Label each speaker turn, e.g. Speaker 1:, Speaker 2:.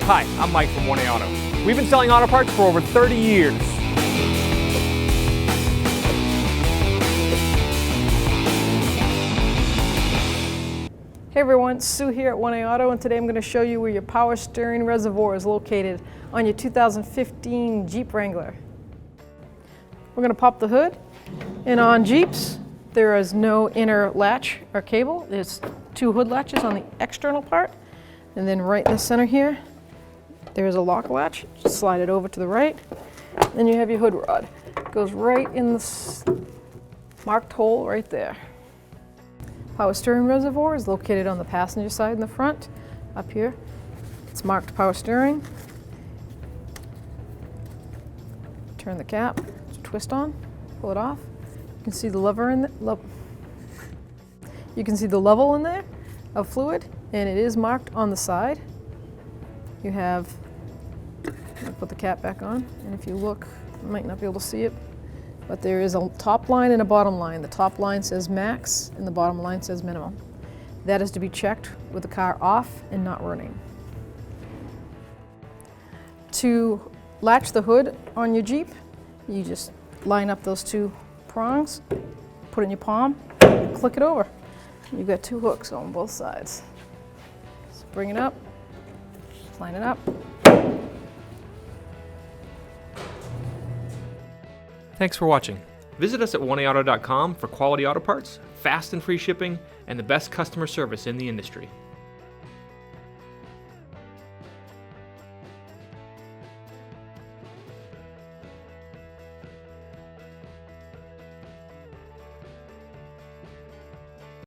Speaker 1: Hi, I'm Mike from 1A Auto. We've been selling auto parts for over 30 years.
Speaker 2: Hey everyone, Sue here at 1A Auto, and today I'm going to show you where your power steering reservoir is located on your 2015 Jeep Wrangler. We're going to pop the hood, and on Jeeps there is no inner latch or cable. There's two hood latches on the external part, and then right in the center here there's a lock latch. Just slide it over to the right, then you have your hood rod. It goes right in this marked hole right there. Power steering reservoir is located on the passenger side in the front, up here. It's marked power steering. Turn the cap, twist on, pull it off. You can see the lever in you can see the level in there of fluid, and it is marked on the side. You have, I'll put the cap back on, and if you look, you might not be able to see it, but there is a top line and a bottom line. The top line says max and the bottom line says minimum. That is to be checked with the car off and not running. To latch the hood on your Jeep, you just line up those two prongs, put it in your palm, and click it over. You've got two hooks on both sides. So bring it up, line it up.
Speaker 1: Thanks for watching. Visit us at 1AAuto.com for quality auto parts, fast and free shipping, and the best customer service in the industry.